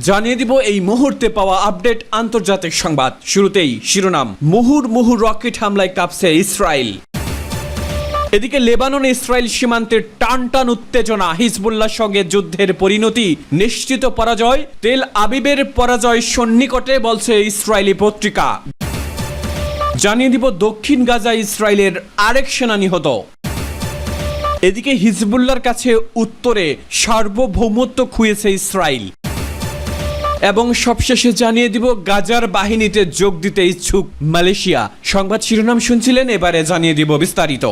জানিয়ে দিব এই মুহূর্তে পাওয়া আপডেট আন্তর্জাতিক সংবাদ। শুরুতেই শিরোনাম। মুহুর্মুহু রকেট হামলায় কাঁপছে ইসরায়েল। এদিকে লেবানন ইসরায়েল সীমান্তে টানটান উত্তেজনা। হিজবুল্লাহর সঙ্গে যুদ্ধের পরিণতি নিশ্চিত পরাজয়। তেল আবিবের পরাজয় সন্নিকটে বলছে ইসরায়েলি পত্রিকা। জানিয়ে দিব দক্ষিণ গাজায় ইসরায়েলের আরেক সেনা নিহত। এদিকে হিজবুল্লাহর কাছে উত্তরে সার্বভৌমত্ব খুঁয়েছে ইসরায়েল। এবং সবশেষে জানিয়ে দিব গাজার বাহিনীতে যোগ দিতে ইচ্ছুক মালয়েশিয়া। সংবাদ শিরোনাম শুনছিলেন, এবারে জানিয়ে দিব বিস্তারিত।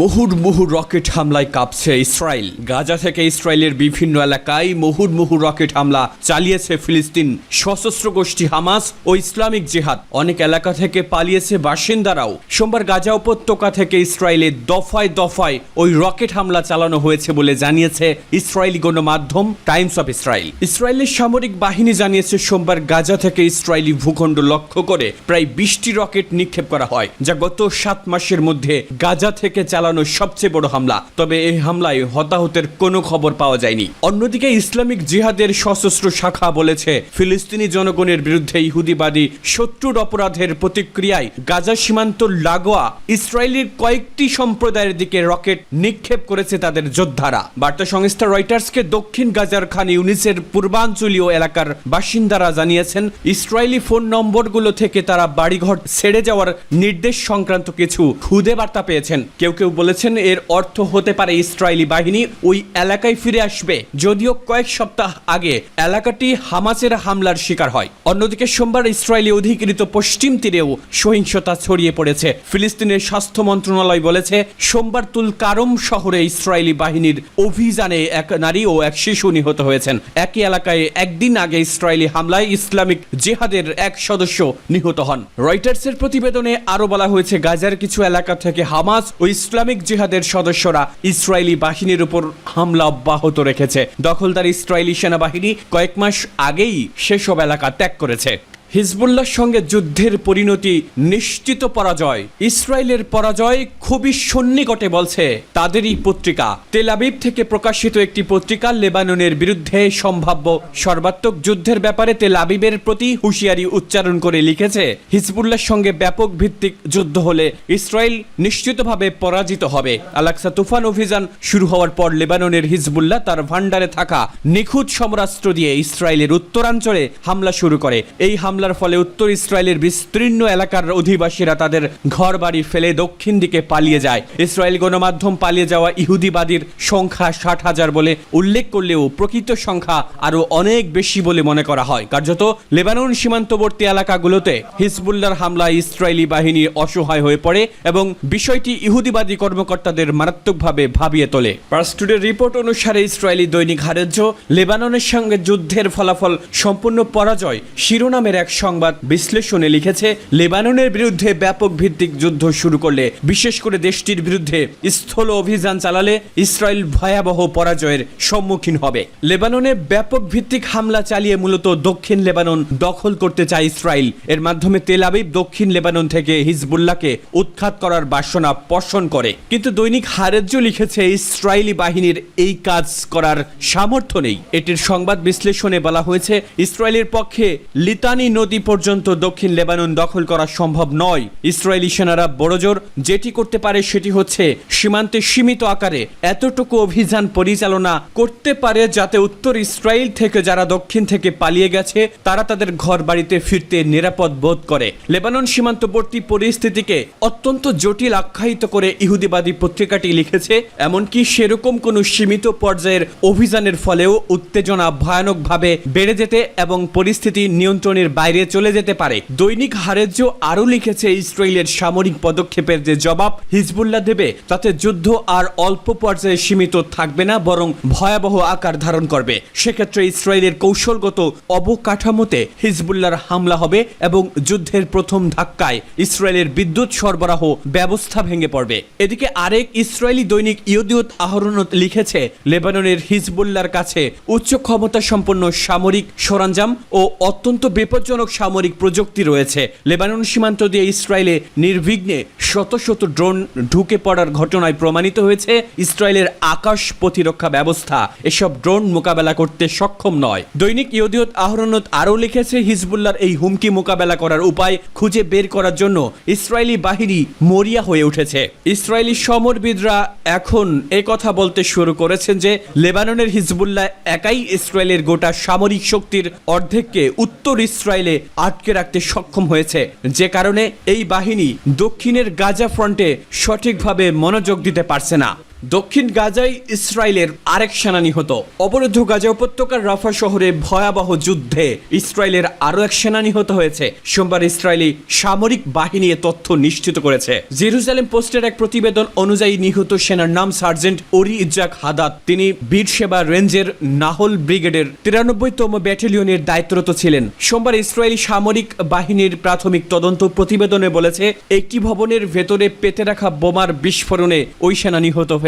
মুহুর্মুহু রকেট হামলায় কাঁপছে ইসরায়েল। গাজা থেকে ইসরায়েলের বিভিন্ন এলাকায় মুহুর্মুহু রকেট হামলা চালিয়েছে ফিলিস্তিন সশস্ত্র গোষ্ঠী হামাস ও ইসলামিক জিহাদ। অনেক এলাকা থেকে পালিয়েছে বাসিন্দারাও। সোমবার গাজা উপত্যকা থেকে ইসরায়েলের দফায় দফায় ওই রকেট হামলা চালানো হয়েছে বলে জানিয়েছে ইসরায়েলি গণমাধ্যম টাইমস অফ ইসরায়েল। ইসরায়েলের সামরিক বাহিনী জানিয়েছে সোমবার গাজা থেকে ইসরায়েলি ভূখণ্ড লক্ষ্য করে প্রায় 20টি রকেট নিক্ষেপ করা হয়, যা গত 7 মাসের মধ্যে গাজা থেকে চালানো সবচেয়ে বড় হামলা। তবে এই হামলায় হতাহতের কোনো খবর পাওয়া যায়নি। অন্যদিকে ইসলামিক জিহাদের সশস্ত্র শাখা বলেছে ফিলিস্তিনি জনগণের বিরুদ্ধে ইহুদিবাদী শত্রুর অপরাধের প্রতিক্রিয়ায় গাজা সীমান্ত লাগোয়া ইসরায়েলের কয়েকটি সম্প্রদায়ের দিকে রকেট নিক্ষেপ করেছে তাদের যোদ্ধারা। বার্তা সংস্থা রয়টার্সকে দক্ষিণ গাজার খান ইউনিসের পূর্বাঞ্চলীয় এলাকার বাসিন্দারা জানিয়েছেন ইসরায়েলি ফোন নম্বরগুলো থেকে তারা বাড়িঘর ছেড়ে যাওয়ার নির্দেশ সংক্রান্ত কিছু খুদে বার্তা পেয়েছেন। কেউ কেউ বলেছেন এর অর্থ হতে পারে ইসরায়েলি বাহিনী ওই এলাকায় ফিরে আসবে, যদিও কয়েক সপ্তাহ আগে এলাকাটি হামাসের হামলার শিকার হয়। অন্যদিকে সোমবার ইসরায়েলি অধিকৃত পশ্চিম তীরেও সহিংসতা ছড়িয়ে পড়েছে। ফিলিস্তিনের স্বাস্থ্য মন্ত্রণালয় বলেছে সোমবার তুল কারম শহরে ইসরায়েলি বাহিনীর অভিযানে এক নারী ও এক শিশু নিহত হয়েছেন। একই এলাকায় একদিন আগে ইসরায়েলি হামলায় ইসলামিক জিহাদের এক সদস্য নিহত হন। রয়টার্সের প্রতিবেদনে আরো বলা হয়েছে গাজার কিছু এলাকা থেকে হামাস ও ইসলামিক জিহাদের সদস্যরা ইসরায়েলি বাহিনীর উপর হামলা অব্যাহত রেখেছে। দখলদার ইসরায়েলি সেনাবাহিনী কয়েক মাস আগেই সেসব এলাকা ত্যাগ করেছে। হিজবুল্লাহর সঙ্গে যুদ্ধের পরিণতি নিশ্চিত পরাজয়। ইসরায়েলের পরাজয় খুবই সন্নিকটে বলছে তাদেরই পত্রিকা। তেল আবিব থেকে প্রকাশিত একটি পত্রিকা লেবাননের বিরুদ্ধে সম্ভাব্য সর্বাত্মক যুদ্ধের ব্যাপারে তেল আবিবের প্রতি হুঁশিয়ারি উচ্চারণ করে লিখেছে হিজবুল্লাহর সঙ্গে ব্যাপক ভিত্তিক যুদ্ধ হলে ইসরায়েল নিশ্চিতভাবে পরাজিত হবে। আল-আকসা তুফান অভিযান শুরু হওয়ার পর লেবাননের হিজবুল্লাহ তার ভান্ডারে থাকা নিখুঁত সমরাস্ত্র দিয়ে ইসরায়েলের উত্তরাঞ্চলে হামলা শুরু করে। এই হামলার ফলে উত্তর ইসরায়েলের বিস্তীর্ণ এলাকার অধিবাসীরা তাদের ঘর বাড়ি ফেলে দক্ষিণ দিকে পালিয়ে যায়। ইসরায়েল গণমাধ্যম পালিয়ে যাওয়া ইহুদিবাদীর সংখ্যা 60,000 বলে উল্লেখ করলেও প্রকৃত সংখ্যা আরো অনেক বেশি বলে মনে করা হয়। কার্যত লেবানন সীমান্তবর্তী এলাকাগুলোতে হিজবুল্লাহর হামলায় ইসরায়েলি বাহিনী অসহায় হয়ে পড়ে এবং বিষয়টি ইহুদিবাদী কর্মকর্তাদের মারাত্মকভাবে ভাবিয়ে তোলে। পার্স টুডের রিপোর্ট অনুসারে ইসরায়েলি দৈনিক হারেজ্য লেবাননের সঙ্গে যুদ্ধের ফলাফল সম্পূর্ণ পরাজয় শিরোনামের এক সংবাদ বিশ্লেষণে লিখেছে লেবাননের বিরুদ্ধে ব্যাপক ভিত্তিক যুদ্ধ শুরু করলে, বিশেষ করে দেশটির বিরুদ্ধে স্থল অভিযান চালালে ইসরায়েল ভয়াবহ পরাজয়ের সম্মুখীন হবে। লেবাননে ব্যাপক ভিত্তিক হামলা চালিয়ে মূলত দক্ষিণ লেবানন দখল করতে চায় ইসরায়েল। এর মাধ্যমে তেল আবিব দক্ষিণ লেবানন থেকে হিজবুল্লাহকে উৎখাত করার বাসনা পোষণ করে। কিন্তু দৈনিক হারেজ্য লিখেছে ইসরায়েলি বাহিনীর এই কাজ করার সামর্থ্য নেই। এটির সংবাদ বিশ্লেষণে বলা হয়েছে ইসরায়েলের পক্ষে লিতানি নদী পর্যন্ত দক্ষিণ লেবানন দখল করা সম্ভব নয়। ইসরায়েলি সেনারা বড়জোর যেটি করতে পারে সেটি হচ্ছে সীমান্তে সীমিত আকারে এতটুকু অভিযান পরিচালনা করতে পারে যাতে উত্তর ইসরায়েল থেকে যারা দক্ষিণ থেকে পালিয়ে গেছে তারা তাদের ঘর বাড়িতে ফিরতে নিরাপদ বোধ করে। লেবানন সীমান্তবর্তী পরিস্থিতিকে অত্যন্ত জটিল আখ্যায়িত করে ইহুদিবাদী পত্রিকাটি লিখেছে এমনকি সেরকম কোনো সীমিত পর্যায়ের অভিযানের ফলেও উত্তেজনা ভয়ানকভাবে বেড়ে যেতে এবং পরিস্থিতি নিয়ন্ত্রণের বাইরে চলে যেতে পারে। দৈনিক হারেজ্য আরও লিখেছে ইসরায়েলের সামরিক পদক্ষেপের যে জবাব হিজবুল্লাহ দেবে তাতে যুদ্ধ আর অল্প পর্যায়ে সীমিত থাকবে না, বরং ভয়াবহ আকার ধারণ করবে। সেক্ষেত্রে ইসরায়েলের কৌশলগত অবকাঠামোতে হিজবুল্লাহর হামলা হবে এবং যুদ্ধের প্রথম ধাক্কায় ইসরায়েলের বিদ্যুৎ সরবরাহ ব্যবস্থা ভেঙে পড়বে। এদিকে আরেক ইসরায়েলি দৈনিক ইয়দিওত আহরণত লিখেছে লেবাননের হিজবুল্লাহর কাছে উচ্চ ক্ষমতা সম্পন্ন সামরিক সরঞ্জাম ও অত্যন্ত বিপজ্জনক আশ্চর্যজনক সামরিক প্রযুক্তি রয়েছে। লেবানন সীমান্ত দিয়ে ইসরায়েলে নির্বিঘ্নে শত শত ড্রোন ঢুকে পড়ার ঘটনায় প্রমাণিত হয়েছে ইসরায়েলের আকাশ প্রতিরক্ষা ব্যবস্থা এসব ড্রোন মোকাবেলা করতে সক্ষম নয়। দৈনিক ইহুদিয়ত আহরণত আরও লিখেছে, হিজবুল্লাহর এই হুমকি মোকাবেলা করার উপায় খুঁজে বের করার জন্য ইসরায়েলি বাহিনী মরিয়া হয়ে উঠেছে। ইসরায়েলি সমরবিদরা এখন কথা বলতে শুরু করেছেন যে লেবাননের হিজবুল্লাহ একাই ইসরায়েলের গোটা সামরিক শক্তির অর্ধেককে উত্তর ইসরায়েলে আটকে রাখতে সক্ষম হয়েছে, যে কারণে এই বাহিনী দক্ষিণের গাজা ফ্রন্টে সঠিকভাবে মনোযোগ দিতে পারছে না। দক্ষিণ গাজায় ইসরায়েলের আরেক সেনা নিহত। অবরুদ্ধ গাজা উপত্যকার রাফা শহরে ভয়াবহ যুদ্ধে ইসরায়েলের আরও এক সেনা নিহত হয়েছে। সোমবার ইসরায়েলি সামরিক বাহিনী এ তথ্য নিশ্চিত করেছে। জেরুজালেম পোস্টের এক প্রতিবেদন অনুযায়ী নিহত সেনার নাম সার্জেন্ট ওরি ইজাক হাদাদ। তিনি বীর সেবা রেঞ্জের নাহল ব্রিগেডের 93তম ব্যাটালিয়নের দায়িত্বরত ছিলেন। সোমবার ইসরায়েলি সামরিক বাহিনীর প্রাথমিক তদন্ত প্রতিবেদনে বলেছে, একটি ভবনের ভেতরে পেতে রাখা বোমার বিস্ফোরণে ওই সেনা নিহত হয়েছেন।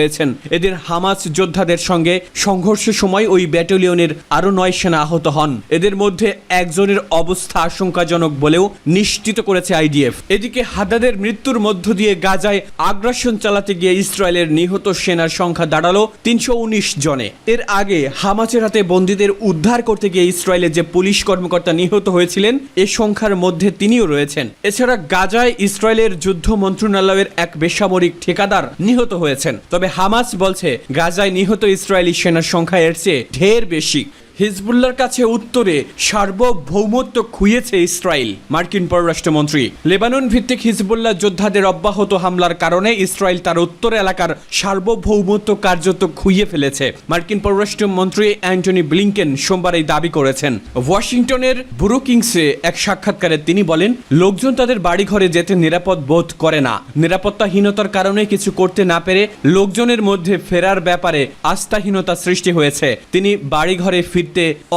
এদের হামাস যোদ্ধাদের সঙ্গে সংঘর্ষের সময় ওই ব্যাটালিয়নের আরও 9 সেনা আহত হন। এদের মধ্যে একজনের অবস্থা আশঙ্কাজনক বলেও নিশ্চিত করেছে আইডিএফ। এদিকে হাদাদের মৃত্যুর মধ্য দিয়ে গাজায় আগ্রাসন চালাতে গিয়ে ইসরায়েলের নিহত সেনার সংখ্যা দাঁড়ালো 319 জনে। এর আগে হামাসের হাতে বন্দীদের উদ্ধার করতে গিয়ে ইসরায়েলের যে পুলিশ কর্মকর্তা নিহত হয়েছিলেন এ সংখ্যার মধ্যে তিনিও রয়েছেন। এছাড়া গাজায় ইসরায়েলের যুদ্ধ মন্ত্রণালয়ের এক বেসামরিক ঠিকাদার নিহত হয়েছেন। তবে হামাস বলছে গাজায় নিহত ইসরায়েলি সেনার সংখ্যা এর চেয়ে ঢের বেশি। হিজবুল্লাহর কাছে উত্তরে সার্বভৌমত্ব খুইয়েছে ইসরায়েল। মার্কিন পররাষ্ট্রমন্ত্রী, লেবানন ভিত্তিক হিজবুল্লাহ যোদ্ধাদের অব্যাহত হামলার কারণে ইসরায়েল তার উত্তর এলাকার সার্বভৌমত্ব কার্যত খুইয়ে ফেলেছে। মার্কিন পররাষ্ট্রমন্ত্রী অ্যান্টনি ব্লিংকেন সোমবার এই দাবি করেছেন। ওয়াশিংটনের ব্রুকিংসে এক সাক্ষাৎকারে তিনি বলেন, লোকজন তাদের বাড়িঘরে যেতে নিরাপদ বোধ করে না। নিরাপত্তাহীনতার কারণে কিছু করতে না পেরে লোকজনের মধ্যে ফেরার ব্যাপারে আস্থাহীনতা সৃষ্টি হয়েছে। তিনি বাড়িঘরে ফিরতে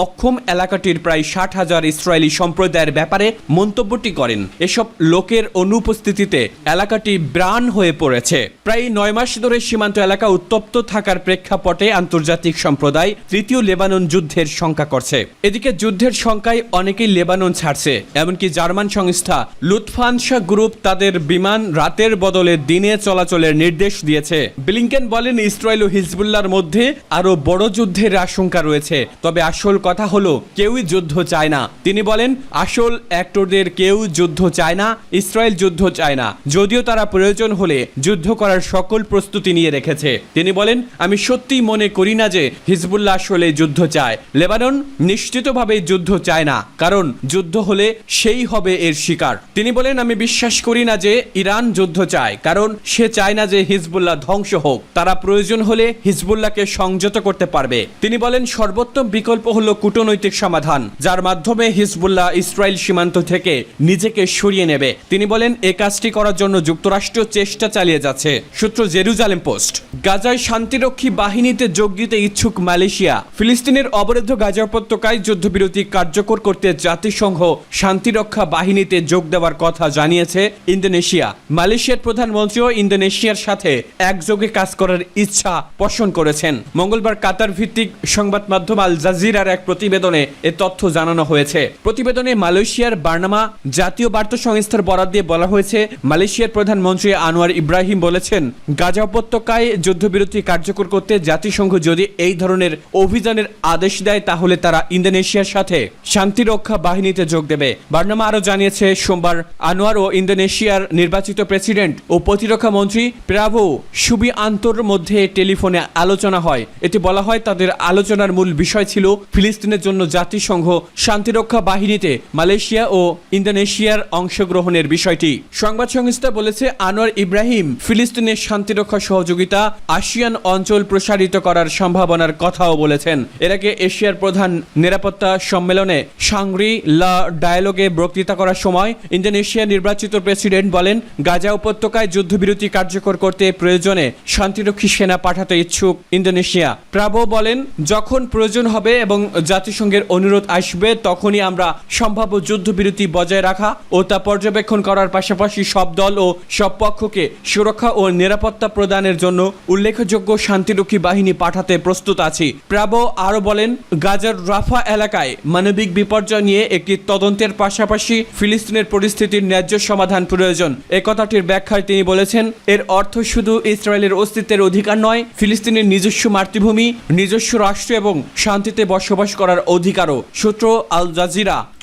অক্ষম এলাকাটির প্রায় 60,000 ইসরায়েলি সম্প্রদায়ের ব্যাপারে মন্তব্যটি করেন। এসব লোকের অনুপস্থিতিতে এলাকাটি ব্রান হয়ে পড়েছে। প্রায় 9 মাস ধরে সীমান্ত এলাকা উত্তপ্ত থাকার প্রেক্ষাপটে আন্তর্জাতিক সম্প্রদায় তৃতীয় লেবানন যুদ্ধের শঙ্কা করছে। এদিকে যুদ্ধের শঙ্কায় অনেকেই লেবানন ছাড়ছে। এমনকি জার্মান সংস্থা লুৎফানসা গ্রুপ তাদের বিমান রাতের বদলে দিনে চলাচলের নির্দেশ দিয়েছে। ব্লিংকেন বলেন, ইসরায়েল ও হিজবুল্লাহর মধ্যে আরো বড় যুদ্ধের আশঙ্কা রয়েছে। তবে আসল কথা হলো কেউই যুদ্ধ চায় না। তিনি বলেন, আসল অ্যাক্টরদের কেউ যুদ্ধ চায় না, ইসরায়েল যুদ্ধ চায় না, যদিও তারা প্রয়োজন হলে যুদ্ধ করার সকল প্রস্তুতি নিয়ে রেখেছে। তিনি বলেন, আমি সত্যিই মনে করি না যে হিজবুল্লাহ আসলে যুদ্ধ চায়। লেবানন নিশ্চিতভাবে যুদ্ধ চায় না, কারণ যুদ্ধ হলে সেই হবে এর শিকার। তিনি বলেন, আমি বিশ্বাস করি না যে ইরান যুদ্ধ চায়, কারণ সে চায় না যে হিজবুল্লাহ ধ্বংস হোক। তারা প্রয়োজন হলে হিজবুল্লাহকে সংযত করতে পারবে। তিনি বলেন, সর্বোত্তম বিকল্প হলো কূটনৈতিক সমাধান, যার মাধ্যমে হিজবুল্লাহ ইসরায়েল সীমান্ত থেকে নিজেকে সরিয়ে নেবে। তিনি বলেন, এই কাজটি করার জন্য যুক্তরাষ্ট্র চেষ্টা চালিয়ে যাচ্ছে। সূত্র জেরুজালেম পোস্ট। গাজায় শান্তিরক্ষী বাহিনীতে যোগ দিতে ইচ্ছুক মালয়েশিয়া। ফিলিস্তিনের অবরুদ্ধ গাজা উপত্যকায় যুদ্ধবিরতি কার্যকর করতে জাতিসংঘ শান্তিরক্ষা বাহিনীতে যোগ দেওয়ার কথা জানিয়েছে ইন্দোনেশিয়া। মালয়েশিয়ার প্রধানমন্ত্রীও ইন্দোনেশিয়ার সাথে একযোগে কাজ করার ইচ্ছা পোষণ করেছেন। মঙ্গলবার কাতার ভিত্তিক সংবাদ মাধ্যম আল জাজিরার এক প্রতিবেদনে এ তথ্য জানানো হয়েছে। প্রতিবেদনে মালয়েশিয়ার বার্নামা জাতীয় বার্তা সংস্থার বরাত দিয়ে বলা হয়েছে, মালয়েশিয়ার প্রধানমন্ত্রী আনোয়ার ইব্রাহিম বলেছেন, গাজা উপত্যকায় যুদ্ধবিরতি কার্যকর করতে জাতিসংঘ যদি এই ধরনের অভিযানের আদেশ দেয় তাহলে তারা ইন্দোনেশিয়ার সাথে শান্তিরক্ষা বাহিনীতে যোগ দেবে। বার্নামা আরও জানিয়েছে, সোমবার আনোয়ার ও ইন্দোনেশিয়ার নির্বাচিত প্রেসিডেন্ট ও প্রতিরক্ষা মন্ত্রী প্রাভো সুবিআন্তোর মধ্যে টেলিফোনে আলোচনা হয়। এতে বলা হয়, তাদের আলোচনার মূল বিষয় ছিল ফিলিস্তিনের জন্য জাতিসংঘ শান্তিরক্ষা বাহিনীতে মালয়েশিয়া ও ইন্দোনেশিয়ার অংশগ্রহণের বিষয়টি। সংবাদ সংস্থা বলেছে, আনোয়ার ইব্রাহিম ফিলিস্তিনের শান্তিরক্ষা সহযোগিতা আসিয়ান অঞ্চল প্রসারিত করার সম্ভাবনার কথাও বলেছেন। এর আগে এশিয়ার প্রধান নিরাপত্তা সম্মেলনে সাংরি লা ডায়ালগে বক্তৃতা করার সময় ইন্দোনেশিয়ার নির্বাচিত প্রেসিডেন্ট বলেন, গাজা উপত্যকায় যুদ্ধবিরতি কার্যকর করতে প্রয়োজনে শান্তিরক্ষী সেনা পাঠাতে ইচ্ছুক ইন্দোনেশিয়া। প্রাভো বলেন, যখন প্রয়োজন হবে হবে এবং জাতিসংঘের অনুরোধ আসবে তখনই আমরা সম্ভাব্য যুদ্ধবিরতি বজায় রাখা ও তা পর্যবেক্ষণ করার পাশাপাশি সব দল ও সব পক্ষকে সুরক্ষা ও নিরাপত্তা প্রদানের জন্য উল্লেখযোগ্য শান্তিরক্ষী বাহিনী পাঠাতে প্রস্তুত আছি। প্রাবো আরও বলেন, গাজার রাফা এলাকায় মানবিক বিপর্যয় নিয়ে একটি তদন্তের পাশাপাশি ফিলিস্তিনের পরিস্থিতির ন্যায্য সমাধান প্রয়োজন। এ কথাটির ব্যাখ্যায় তিনি বলেছেন, এর অর্থ শুধু ইসরায়েলের অস্তিত্বের অধিকার নয়, ফিলিস্তিনের নিজস্ব মাতৃভূমি, নিজস্ব রাষ্ট্র এবং শান্তিতে বসবাস করার অধিকারও। সূত্র আল জাজিরা।